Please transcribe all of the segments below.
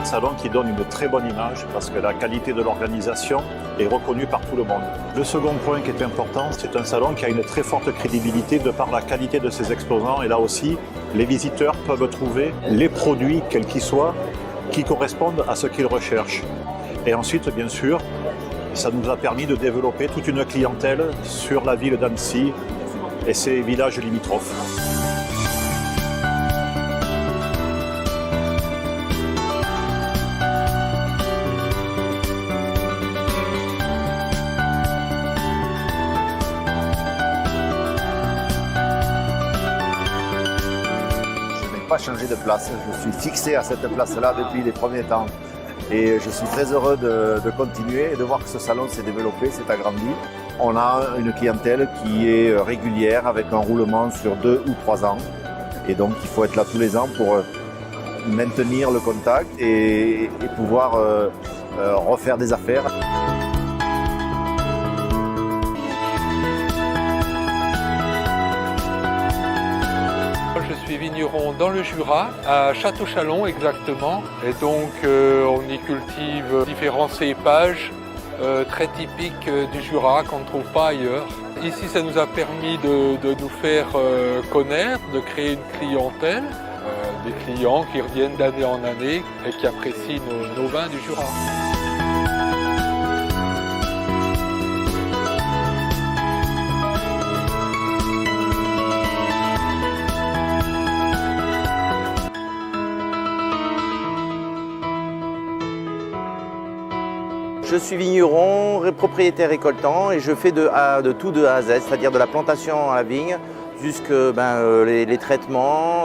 salon qui donne une très bonne image parce que la qualité de l'organisation est reconnue par tout le monde. Le second point qui est important, c'est un salon qui a une très forte crédibilité de par la qualité de ses exposants. Et là aussi, les visiteurs peuvent trouver les produits, quels qu'ils soient, qui correspondent à ce qu'ils recherchent. Et ensuite, bien sûr, ça nous a permis de développer toute une clientèle sur la ville d'Annecy et ses villages limitrophes. Je n'ai pas changé de place, je suis fixé à cette place-là depuis les premiers temps. Et je suis très heureux de continuer et de voir que ce salon s'est développé, s'est agrandi. On a une clientèle qui est régulière avec un roulement sur 2 ou 3 ans. Et donc il faut être là tous les ans pour maintenir le contact et pouvoir refaire des affaires. Je suis vigneron dans le Jura, à Château-Chalon exactement. Et donc on y cultive différents cépages très typiques du Jura qu'on ne trouve pas ailleurs. Ici, ça nous a permis de nous faire connaître, de créer une clientèle, des clients qui reviennent d'année en année et qui apprécient nos vins du Jura. Je suis vigneron, propriétaire récoltant et je fais de tout de A à Z, c'est-à-dire de la plantation à la vigne jusque les traitements,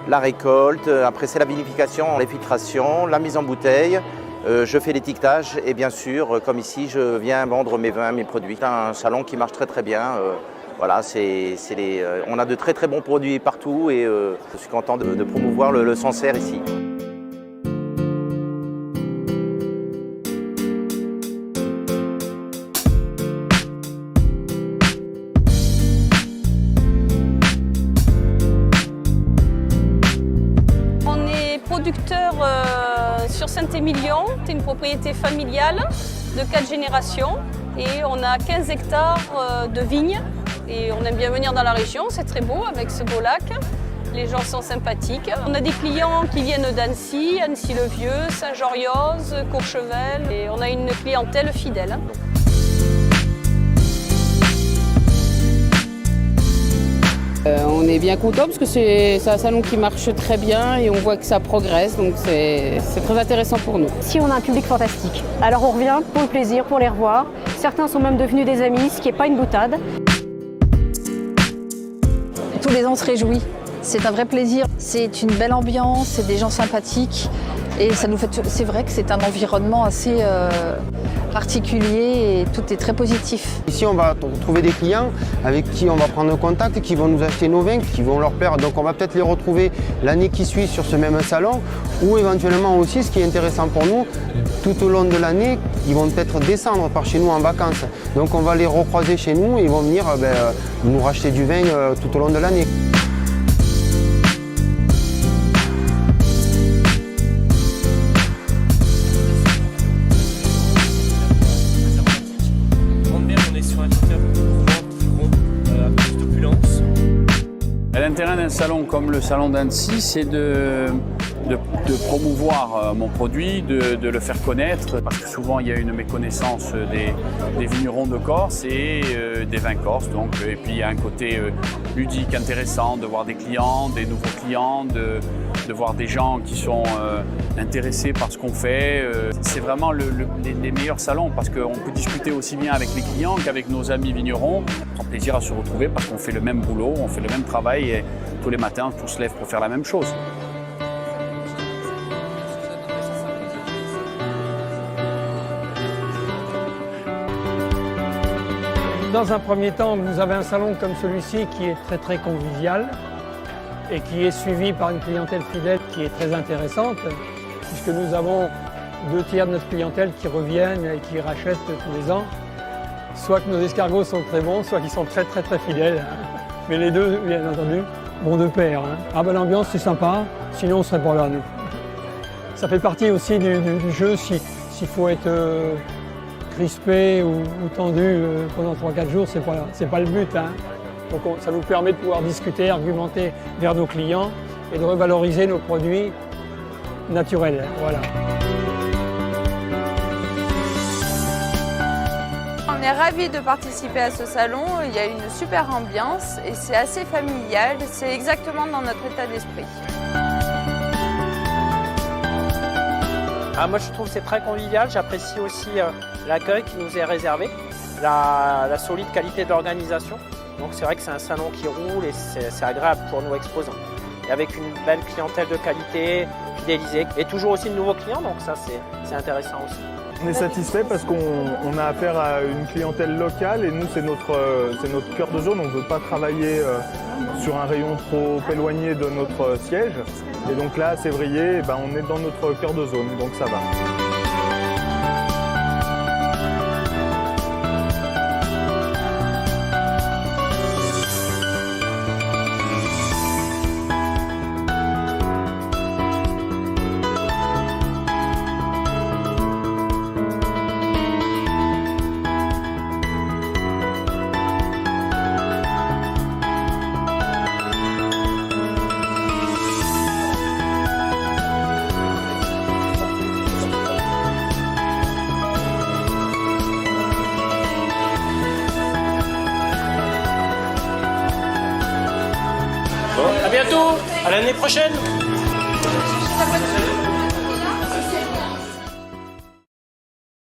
la récolte, après c'est la vinification, les filtrations, la mise en bouteille. Je fais l'étiquetage et bien sûr, comme ici, je viens vendre mes vins, mes produits. C'est un salon qui marche très très bien. Voilà, on a de très très bons produits partout et je suis content de promouvoir le Sancerre ici. Producteur sur Saint-Émilion, c'est une propriété familiale de 4 générations et on a 15 hectares de vignes et on aime bien venir dans la région, c'est très beau avec ce beau lac, les gens sont sympathiques. On a des clients qui viennent d'Annecy, Annecy-le-Vieux, Saint-Jorioz, Courchevel et on a une clientèle fidèle. On est bien content parce que c'est un salon qui marche très bien et on voit que ça progresse, donc c'est très intéressant pour nous. Si on a un public fantastique, alors on revient pour le plaisir, pour les revoir. Certains sont même devenus des amis, ce qui n'est pas une boutade. Tous les ans on se réjouit, c'est un vrai plaisir, c'est une belle ambiance, c'est des gens sympathiques et c'est vrai que c'est un environnement assez particulier et tout est très positif. Ici, on va trouver des clients avec qui on va prendre contact, qui vont nous acheter nos vins, qui vont leur plaire. Donc on va peut-être les retrouver l'année qui suit sur ce même salon ou éventuellement aussi, ce qui est intéressant pour nous, tout au long de l'année, ils vont peut-être descendre par chez nous en vacances. Donc on va les recroiser chez nous et ils vont venir nous racheter du vin tout au long de l'année. L'intérêt d'un salon comme le salon d'Annecy, c'est de promouvoir mon produit, de le faire connaître, parce que souvent il y a une méconnaissance des vignerons de Corse et des vins corses. Donc, et puis il y a un côté ludique, intéressant, de voir des clients, des nouveaux clients, de voir des gens qui sont intéressés par ce qu'on fait. C'est vraiment les meilleurs salons parce qu'on peut discuter aussi bien avec les clients qu'avec nos amis vignerons. On prend plaisir à se retrouver parce qu'on fait le même boulot, on fait le même travail et tous les matins on se lève pour faire la même chose. Dans un premier temps, vous avez un salon comme celui-ci qui est très très convivial et qui est suivi par une clientèle fidèle qui est très intéressante puisque nous avons 2/3 de notre clientèle qui reviennent et qui rachètent tous les ans. Soit que nos escargots sont très bons, soit qu'ils sont très fidèles. Mais les deux, bien entendu, vont de pair. Ah ben l'ambiance c'est sympa, sinon on ne serait pas là nous. Ça fait partie aussi du jeu, s'il faut être crispé ou tendu pendant 3-4 jours, c'est pas le but. Hein. Donc ça nous permet de pouvoir discuter, argumenter vers nos clients et de revaloriser nos produits naturels. Voilà. On est ravis de participer à ce salon, il y a une super ambiance et c'est assez familial, c'est exactement dans notre état d'esprit. Moi je trouve que c'est très convivial, j'apprécie aussi l'accueil qui nous est réservé, la solide qualité d'organisation. Donc c'est vrai que c'est un salon qui roule et c'est agréable pour nos exposants. Et avec une belle clientèle de qualité, fidélisée et toujours aussi de nouveaux clients, donc ça c'est intéressant aussi. On est satisfait parce qu'on a affaire à une clientèle locale et nous c'est notre cœur de zone, on ne veut pas travailler sur un rayon trop éloigné de notre siège. Et donc là à Sévrier, on est dans notre cœur de zone, donc ça va. À bientôt, à l'année prochaine.